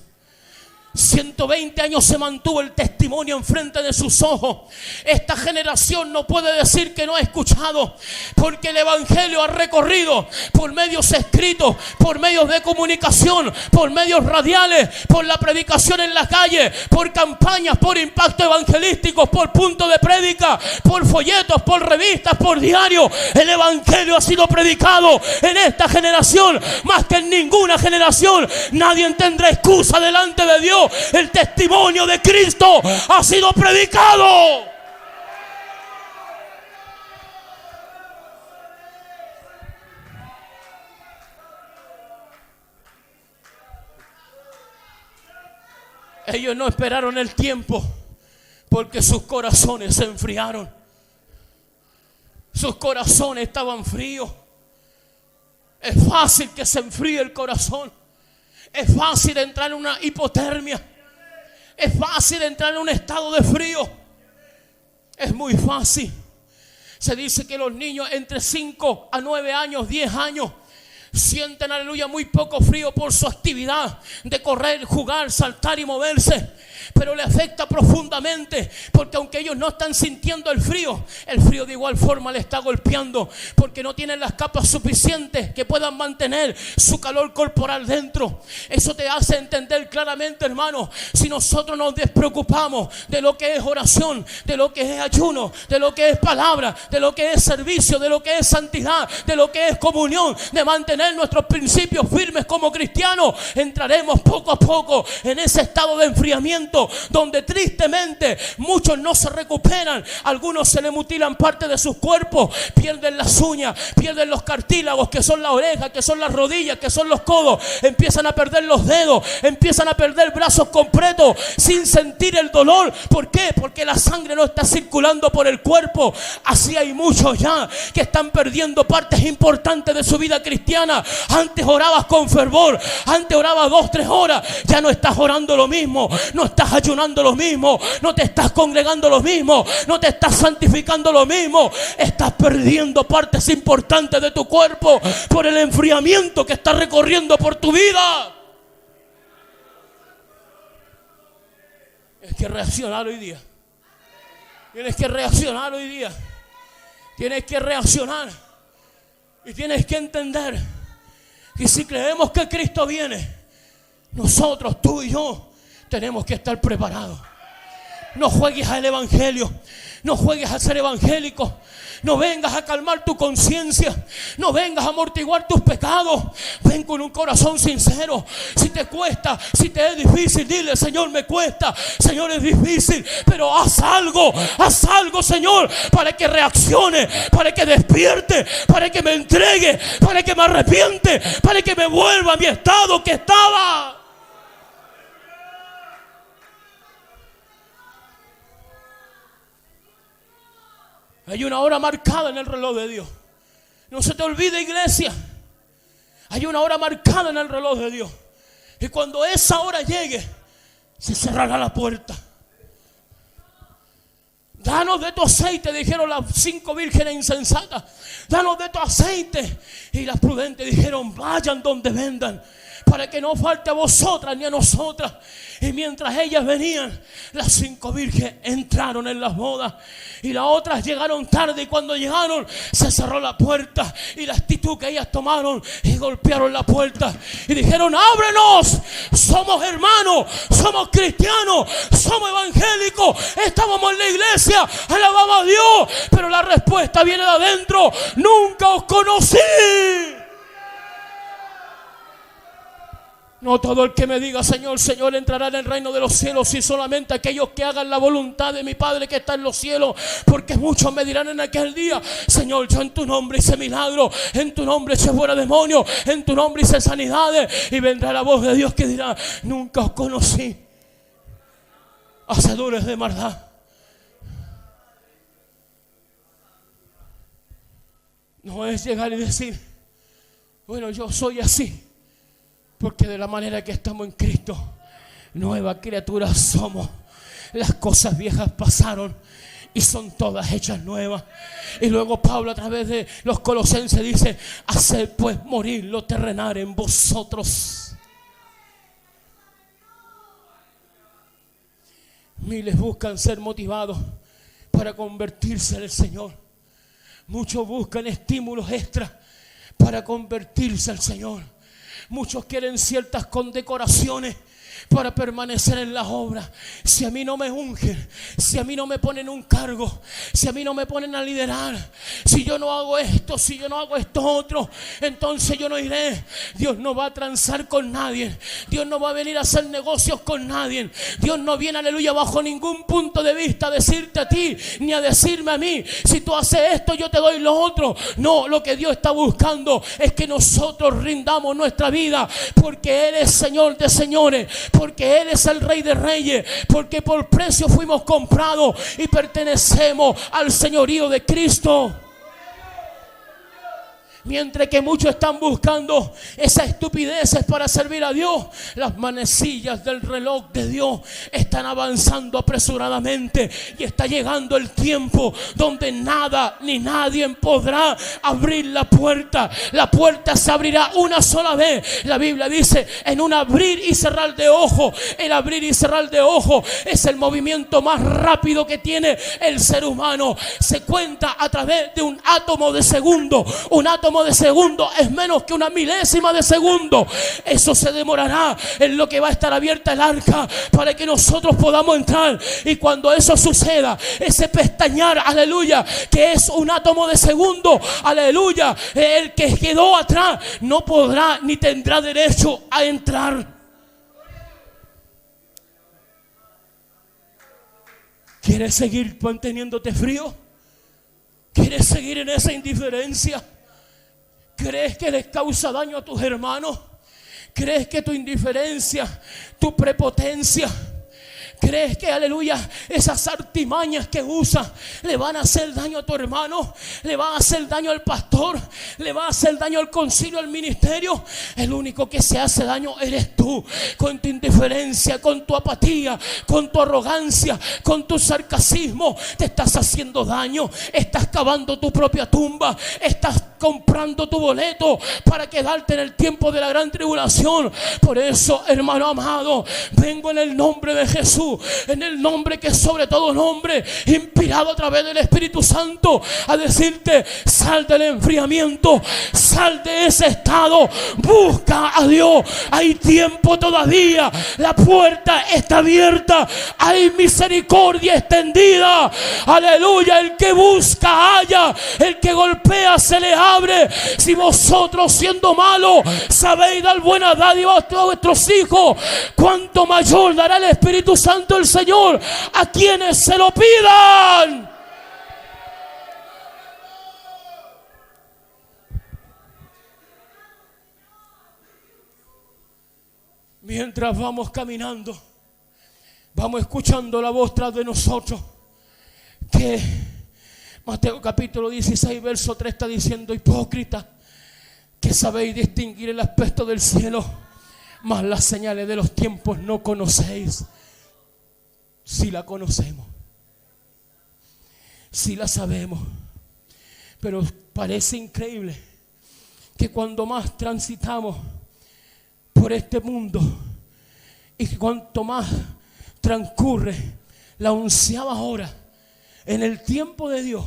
120 años se mantuvo el testimonio enfrente de sus ojos. Esta generación no puede decir que no ha escuchado, porque el evangelio ha recorrido por medios escritos, por medios de comunicación, por medios radiales, por la predicación en la calle, por campañas, por impactos evangelísticos, por puntos de prédica, por folletos, por revistas, por diarios. El evangelio ha sido predicado en esta generación más que en ninguna generación. Nadie tendrá excusa delante de Dios. El testimonio de Cristo ha sido predicado. Ellos no esperaron el tiempo porque sus corazones se enfriaron. Sus corazones estaban fríos. Es fácil que se enfríe el corazón. Es fácil entrar en una hipotermia. Es fácil entrar en un estado de frío. Es muy fácil. Se dice que los niños entre 5 a 9 años, 10 años, sienten, aleluya, muy poco frío por su actividad de correr, jugar, saltar y moverse. Pero le afecta profundamente, porque aunque ellos no están sintiendo el frío de igual forma le está golpeando, porque no tienen las capas suficientes que puedan mantener su calor corporal dentro. Eso te hace entender claramente, hermano, si nosotros nos despreocupamos de lo que es oración, de lo que es ayuno, de lo que es palabra, de lo que es servicio, de lo que es santidad, de lo que es comunión, de mantener nuestros principios firmes como cristianos, entraremos poco a poco en ese estado de enfriamiento, donde tristemente muchos no se recuperan. Algunos se le mutilan parte de sus cuerpos, pierden las uñas, pierden los cartílagos, que son las orejas, que son las rodillas, que son los codos, empiezan a perder los dedos, empiezan a perder brazos completos sin sentir el dolor. ¿Por qué? Porque la sangre no está circulando por el cuerpo. Así hay muchos ya que están perdiendo partes importantes de su vida cristiana. Antes orabas con fervor, antes orabas 2-3 horas, ya no estás orando lo mismo, no estás ayunando lo mismo, no te estás congregando lo mismo, no te estás santificando lo mismo. Estás perdiendo partes importantes de tu cuerpo por el enfriamiento que está recorriendo por tu vida. Tienes que reaccionar hoy día. Tienes que reaccionar hoy día. Tienes que reaccionar. Y tienes que entender que si creemos que Cristo viene, nosotros, tú y yo, tenemos que estar preparados. No juegues al evangelio. No juegues a ser evangélico. No vengas a calmar tu conciencia. No vengas a amortiguar tus pecados. Ven con un corazón sincero. Si te cuesta, si te es difícil, dile: Señor, me cuesta, Señor, es difícil, pero haz algo, Señor, para que reaccione, para que despierte, para que me entregue, para que me arrepiente, para que me vuelva a mi estado que estaba. Hay una hora marcada en el reloj de Dios. No se te olvide, iglesia. Hay una hora marcada en el reloj de Dios. Y cuando esa hora llegue, se cerrará la puerta. Danos de tu aceite, dijeron las 5 vírgenes insensatas. Danos de tu aceite. Y las prudentes dijeron: vayan donde vendan, para que no falte a vosotras ni a nosotras. Y mientras ellas venían, las 5 vírgenes entraron en las bodas. Y las otras llegaron tarde, y cuando llegaron se cerró la puerta. Y la actitud que ellas tomaron, y golpearon la puerta y dijeron: ábrenos, somos hermanos, somos cristianos, somos evangélicos, estábamos en la iglesia, alabamos a Dios. Pero la respuesta viene de adentro: nunca os conocí. No todo el que me diga Señor, Señor entrará en el reino de los cielos, y solamente aquellos que hagan la voluntad de mi Padre que está en los cielos. Porque muchos me dirán en aquel día: Señor, yo en tu nombre hice milagros, en tu nombre eché fuera demonios, en tu nombre hice sanidades. Y vendrá la voz de Dios que dirá: nunca os conocí, hacedores de maldad. No es llegar y decir: bueno, yo soy así, porque de la manera que estamos en Cristo, nueva criatura somos. Las cosas viejas pasaron y son todas hechas nuevas. Y luego Pablo, a través de los Colosenses, dice: haced pues morir lo terrenal en vosotros. Miles buscan ser motivados para convertirse al Señor. Muchos buscan estímulos extra para convertirse al Señor. Muchos quieren ciertas condecoraciones para permanecer en la obra. Si a mí no me ungen, si a mí no me ponen un cargo, si a mí no me ponen a liderar, si yo no hago esto, si yo no hago esto otro, entonces yo no iré. Dios no va a transar con nadie. Dios no va a venir a hacer negocios con nadie. Dios no viene, aleluya, bajo ningún punto de vista a decirte a ti, ni a decirme a mí, si tú haces esto yo te doy lo otro. No, lo que Dios está buscando es que nosotros rindamos nuestra vida, porque Él es Señor de señores, porque Él es el Rey de reyes, porque por precio fuimos comprados y pertenecemos al señorío de Cristo. Mientras que muchos están buscando esas estupideces para servir a Dios, las manecillas del reloj de Dios están avanzando apresuradamente, y está llegando el tiempo donde nada ni nadie podrá abrir la puerta. La puerta se abrirá una sola vez. La Biblia dice, en un abrir y cerrar de ojos. El abrir y cerrar de ojos es el movimiento más rápido que tiene el ser humano. Se cuenta a través de un átomo de segundo. Un átomo de segundo es menos que una milésima de segundo. Eso se demorará en lo que va a estar abierta el arca para que nosotros podamos entrar. Y cuando eso suceda, ese pestañear, aleluya, que es un átomo de segundo, aleluya, el que quedó atrás no podrá ni tendrá derecho a entrar. ¿Quieres seguir manteniéndote frío? ¿Quieres seguir en esa indiferencia? ¿Crees que les causa daño a tus hermanos? ¿Crees que tu indiferencia, tu prepotencia, crees que, aleluya, esas artimañas que usas le van a hacer daño a tu hermano? ¿Le van a hacer daño al pastor? ¿Le va a hacer daño al concilio, al ministerio? El único que se hace daño eres tú, con tu indiferencia, con tu apatía, con tu arrogancia, con tu sarcasmo. Te estás haciendo daño. Estás cavando tu propia tumba. Estás comprando tu boleto para quedarte en el tiempo de la gran tribulación. Por eso, hermano amado, vengo en el nombre de Jesús, en el nombre que es sobre todo nombre, inspirado a través del Espíritu Santo, a decirte: sal del enfriamiento, sal de ese estado, busca a Dios. Hay tiempo todavía, la puerta está abierta, hay misericordia extendida. Aleluya, el que busca halla, el que golpea se le abre. Si vosotros, siendo malos, sabéis dar buena dádiva a vuestros hijos, cuánto mayor dará el Espíritu Santo el Señor a quienes se lo pidan. Mientras vamos caminando, vamos escuchando la voz tras de nosotros, que Mateo capítulo 16 verso 3 está diciendo: hipócrita, que sabéis distinguir el aspecto del cielo, mas las señales de los tiempos no conocéis. Si la conocemos, si la sabemos, pero parece increíble que cuando más transitamos por este mundo y que cuanto más transcurre la 11ª hora en el tiempo de Dios,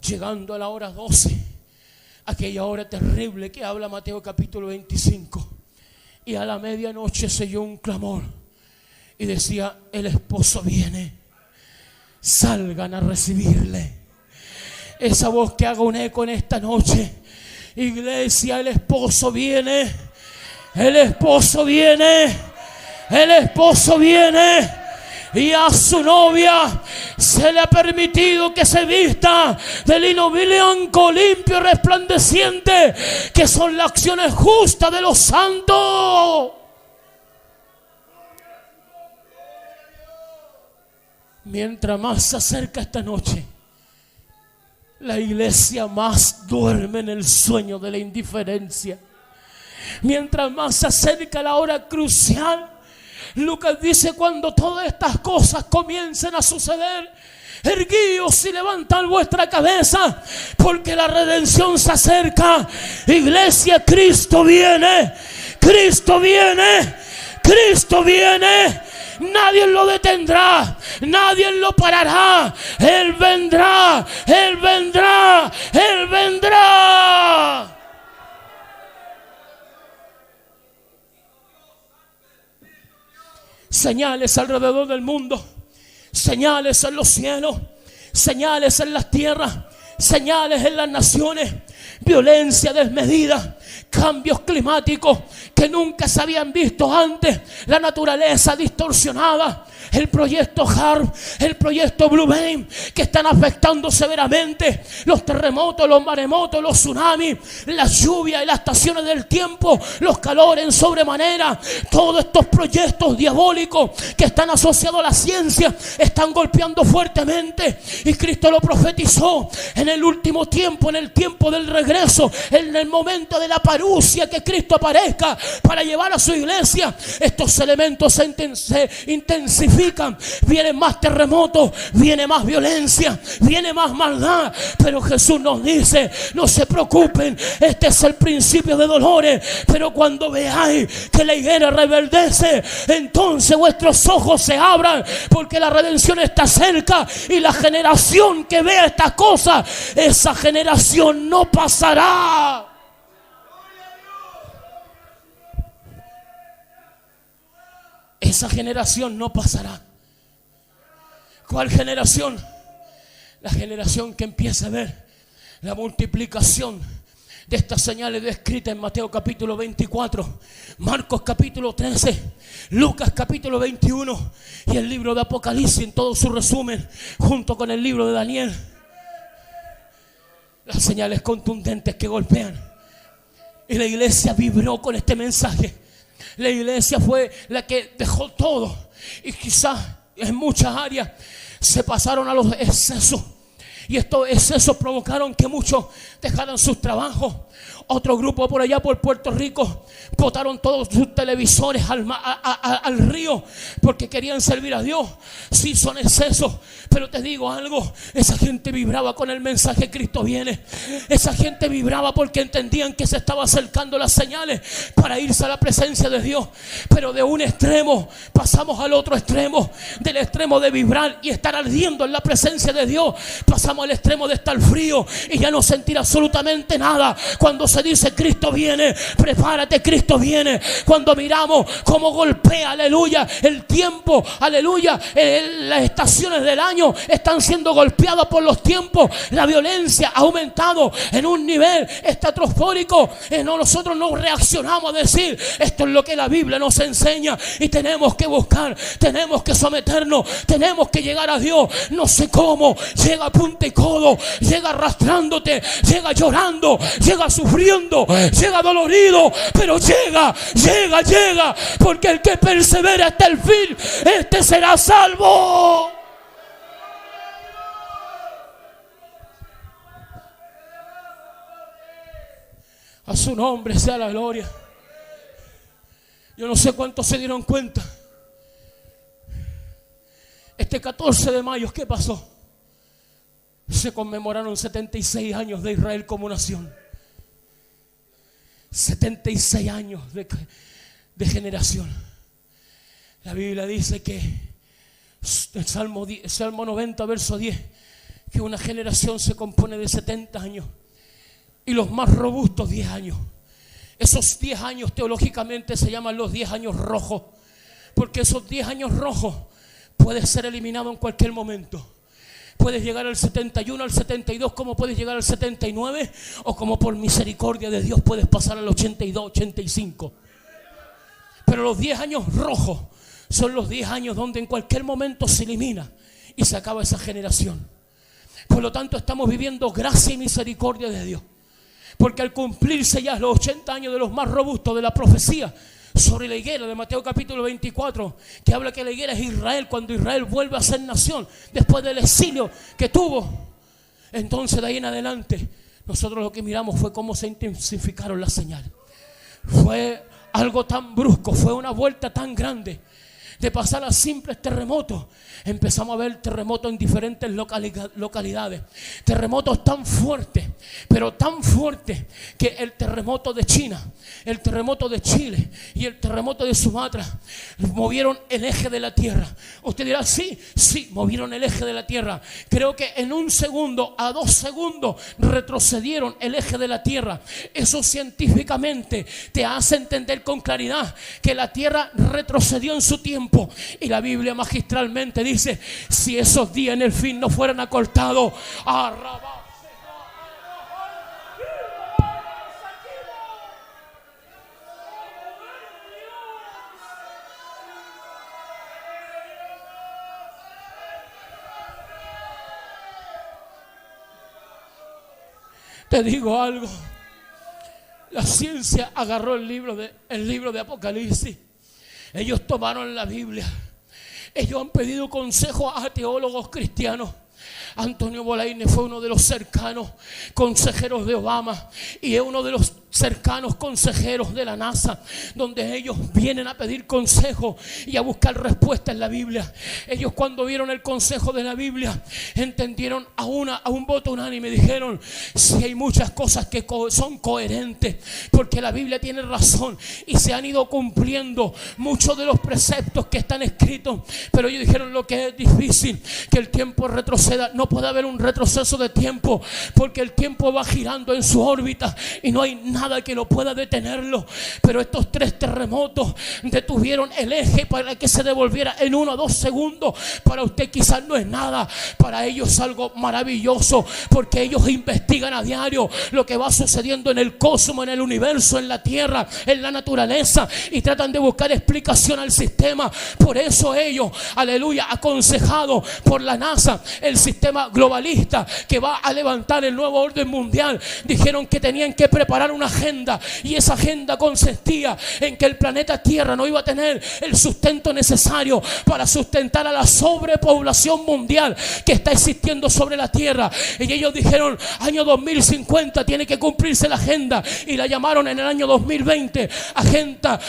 llegando a la hora 12, aquella hora terrible que habla Mateo capítulo 25, y a la medianoche se oyó un clamor y decía: el esposo viene, salgan a recibirle. Esa voz que haga un eco en esta noche: iglesia, el esposo viene, el esposo viene, el esposo viene. Y a su novia se le ha permitido que se vista de lino blanco, limpio, resplandeciente, que son las acciones justas de los santos. Mientras más se acerca esta noche, la iglesia más duerme en el sueño de la indiferencia. Mientras más se acerca la hora crucial, Lucas dice: cuando todas estas cosas comiencen a suceder, erguíos y levantad vuestra cabeza, porque la redención se acerca. Iglesia, Cristo viene, Cristo viene, Cristo viene. nadie lo detendrá, nadie lo parará. Él vendrá, Él vendrá, Él vendrá. Señales alrededor del mundo, señales en los cielos, señales en las tierras, señales en las naciones, violencia desmedida, cambios climáticos que nunca se habían visto antes, la naturaleza distorsionada, el proyecto HARP, el proyecto Blue Vein, que están afectando severamente, los terremotos, los maremotos, los tsunamis, las lluvias y las estaciones del tiempo, los calores en sobremanera. Todos estos proyectos diabólicos que están asociados a la ciencia están golpeando fuertemente, y Cristo lo profetizó en el último tiempo, en el tiempo del regreso, en el momento de la parusia, que Cristo aparezca para llevar a su iglesia. Estos elementos se intensifican, vienen más terremotos, viene más violencia, viene más maldad, pero Jesús nos dice: no se preocupen, este es el principio de dolores, pero cuando veáis que la higuera reverdece, entonces vuestros ojos se abran, porque la redención está cerca, y la generación que vea estas cosas, esa generación no pasará. Esa generación no pasará. ¿Cuál generación? La generación que empieza a ver la multiplicación de estas señales descritas en Mateo capítulo 24, Marcos capítulo 13, Lucas capítulo 21 y el libro de Apocalipsis en todo su resumen, junto con el libro de Daniel. Las señales contundentes que golpean. Y la iglesia vibró con este mensaje. La iglesia fue la que dejó todo, y quizás en muchas áreas se pasaron a los excesos, y estos excesos provocaron que muchos dejaran sus trabajos. Otro grupo por allá por Puerto Rico botaron todos sus televisores al río porque querían servir a Dios. Sí, son excesos, pero te digo algo: esa gente vibraba con el mensaje Cristo viene. Esa gente vibraba porque entendían que se estaba acercando las señales para irse a la presencia de Dios. Pero de un extremo pasamos al otro extremo. Del extremo de vibrar y estar ardiendo en la presencia de Dios, pasamos al extremo de estar frío y ya no sentir absolutamente nada. Cuando se dice Cristo viene, prepárate, Cristo viene. Cuando miramos cómo golpea, aleluya, el tiempo, aleluya, las estaciones del año están siendo golpeadas por los tiempos. La violencia ha aumentado en un nivel estratosférico. Nosotros no reaccionamos a decir: esto es lo que la Biblia nos enseña, y tenemos que buscar, tenemos que someternos, tenemos que llegar a Dios. No sé cómo, llega a punta y codo, llega arrastrándote, llega llorando, llega sufriendo, llega dolorido, pero llega, porque el que persevera hasta el fin, este será salvo. A su nombre sea la gloria. Yo no sé cuántos se dieron cuenta. Este 14 de mayo, ¿qué pasó? Se conmemoraron 76 años de Israel como nación. 76 años de generación. La Biblia dice que el Salmo 90 verso 10, que una generación se compone de 70 años y los más robustos 10 años. Esos 10 años teológicamente se llaman los 10 años rojos, porque esos 10 años rojos pueden ser eliminados en cualquier momento. Puedes llegar al 71, al 72, como puedes llegar al 79, o como por misericordia de Dios puedes pasar al 82, 85. Pero los 10 años rojos son los 10 años donde en cualquier momento se elimina y se acaba esa generación. Por lo tanto, estamos viviendo gracia y misericordia de Dios, porque al cumplirse ya los 80 años de los más robustos de la profecía sobre la higuera de Mateo capítulo 24, que habla que la higuera es Israel, cuando Israel vuelve a ser nación después del exilio que tuvo, entonces de ahí en adelante nosotros lo que miramos fue cómo se intensificaron las señales. Fue algo tan brusco, fue una vuelta tan grande. de pasar a simples terremotos, empezamos a ver terremotos en diferentes localidades. Terremotos tan fuertes, pero tan fuertes, que el terremoto de China, el terremoto de Chile y el terremoto de Sumatra movieron el eje de la tierra. Usted dirá, sí, movieron el eje de la tierra. Creo que en 1 segundo a 2 segundos retrocedieron el eje de la tierra. Eso científicamente te hace entender con claridad que la tierra retrocedió en su tiempo. Y la Biblia magistralmente dice: si esos días en el fin no fueran acortados, te digo algo. La ciencia agarró el libro de Apocalipsis. Ellos tomaron la Biblia. Ellos han pedido consejo a teólogos cristianos. Antonio Bolaine fue uno de los cercanos consejeros de Obama y es uno de los cercanos consejeros de la NASA, donde ellos vienen a pedir consejo y a buscar respuesta en la Biblia. Ellos, cuando vieron el consejo de la Biblia, entendieron a un voto unánime. Dijeron: si hay muchas cosas que son coherentes, porque la Biblia tiene razón y se han ido cumpliendo muchos de los preceptos que están escritos. Pero ellos dijeron: lo que es difícil, que el tiempo retroceda. No puede haber un retroceso de tiempo, porque el tiempo va girando en su órbita y no hay nada que lo pueda detenerlo. Pero estos 3 terremotos detuvieron el eje para que se devolviera en 1 o 2 segundos. Para usted quizás no es nada, para ellos es algo maravilloso, porque ellos investigan a diario lo que va sucediendo en el cosmos, en el universo, en la tierra, en la naturaleza, y tratan de buscar explicación al sistema. Por eso ellos, aleluya, aconsejado por la NASA, el sistema globalista que va a levantar el nuevo orden mundial, dijeron que tenían que preparar una agenda, y esa agenda consistía en que el planeta Tierra no iba a tener el sustento necesario para sustentar a la sobrepoblación mundial que está existiendo sobre la Tierra. Y ellos dijeron: año 2050 tiene que cumplirse la agenda, y la llamaron en el año 2020 Agenda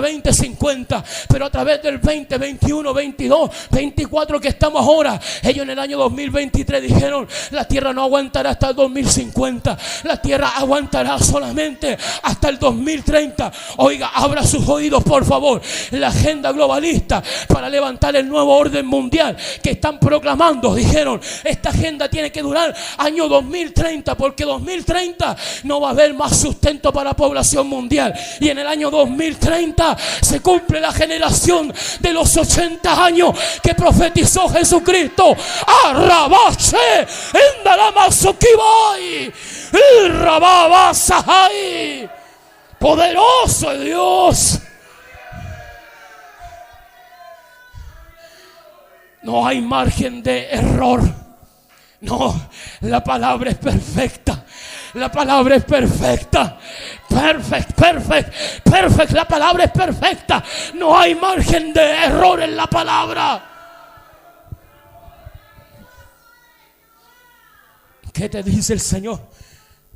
2050. Pero a través del 20, 21, 22, 24 que estamos ahora, ellos en el año 2023 dijeron: la tierra no aguantará hasta el 2050, la tierra aguantará solamente hasta el 2030. Oiga, abra sus oídos por favor. La agenda globalista para levantar el nuevo orden mundial que están proclamando, dijeron: esta agenda tiene que durar año 2030, porque 2030 no va a haber más sustento para la población mundial, y en el año 2030 se cumple la generación de los 80 años que profetizó Jesucristo. Arrabache, endalamazukibai, irrababasahai. Poderoso es Dios. No hay margen de error. No, la palabra es perfecta. La palabra es perfecta. Perfect. La palabra es perfecta. No hay margen de error en la palabra. ¿Qué te dice el Señor?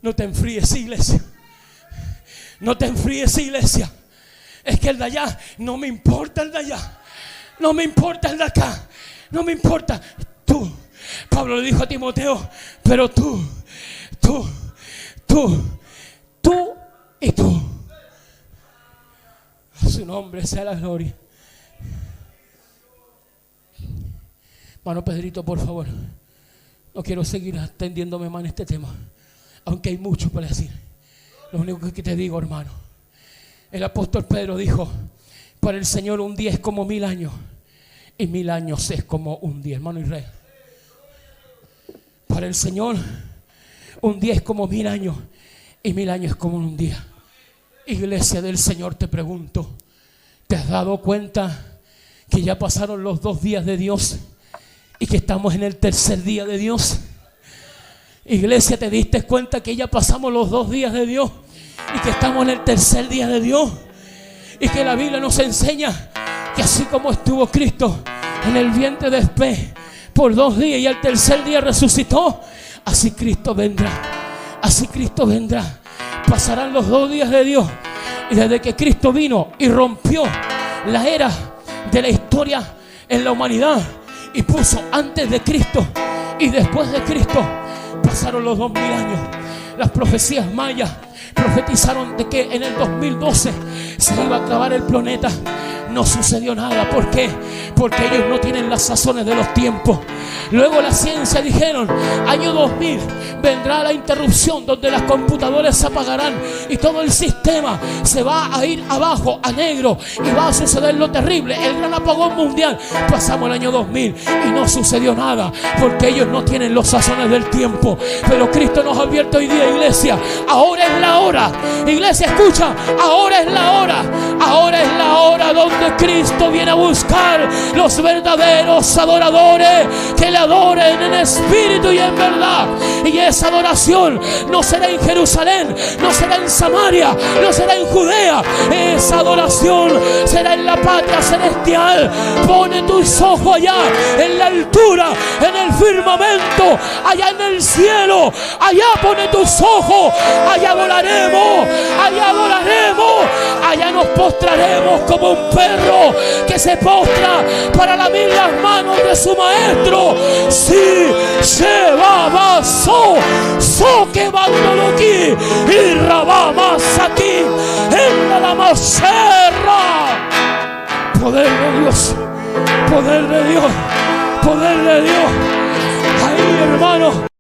No te enfríes, iglesia. No te enfríes, iglesia. Es que el de allá, no me importa el de allá. No me importa el de acá. No me importa. Tú. Pablo le dijo a Timoteo: pero tú y tú. A su nombre sea la gloria. Hermano Pedrito, por favor. No quiero seguir extendiéndome más en este tema, aunque hay mucho para decir. Lo único que te digo, hermano, el apóstol Pedro dijo: para el Señor un día es como 1000 años, y 1000 años es como un día. Hermano Israel, para el Señor un día es como 1000 años, y 1000 años es como un día. Iglesia del Señor, te pregunto: ¿te has dado cuenta que ya pasaron los 2 días de Dios y que estamos en el 3er día de Dios? Iglesia, ¿te diste cuenta que ya pasamos los 2 días de Dios y que estamos en el 3er día de Dios? Y que la Biblia nos enseña que así como estuvo Cristo en el vientre de Espe por 2 días y al 3er día resucitó, así Cristo vendrá. Así Cristo vendrá. Pasarán los 2 días de Dios, y desde que Cristo vino y rompió la era de la historia en la humanidad y puso antes de Cristo y después de Cristo. Pasaron los 2000 años. Las profecías mayas profetizaron de que en el 2012 se iba a acabar el planeta. No sucedió nada. ¿Por qué? Porque ellos no tienen las sazones de los tiempos. Luego la ciencia dijeron, año 2000 vendrá la interrupción donde las computadoras se apagarán y todo el sistema se va a ir abajo, a negro, y va a suceder lo terrible, el gran apagón mundial. Pasamos el año 2000 y no sucedió nada, porque ellos no tienen los sazones del tiempo. Pero Cristo nos advierte hoy día, iglesia, ahora es la hora. Iglesia, escucha, ahora es la hora. Ahora es la hora donde Cristo viene a buscar los verdaderos adoradores que le adoren en espíritu y en verdad. Y esa adoración no será en Jerusalén, no será en Samaria, no será en Judea. Esa adoración será en la patria celestial. Pone tus ojos allá en la altura, en el firmamento, allá en el cielo. Allá pone tus ojos. Allá adoraremos, allá adoraremos, allá nos postraremos como un perro que se postra para lamer las manos de su maestro. Si se va más so que bandolo aquí y rabá más aquí en la maserra. Poder de Dios, poder de Dios, poder de Dios. Ahí, hermano.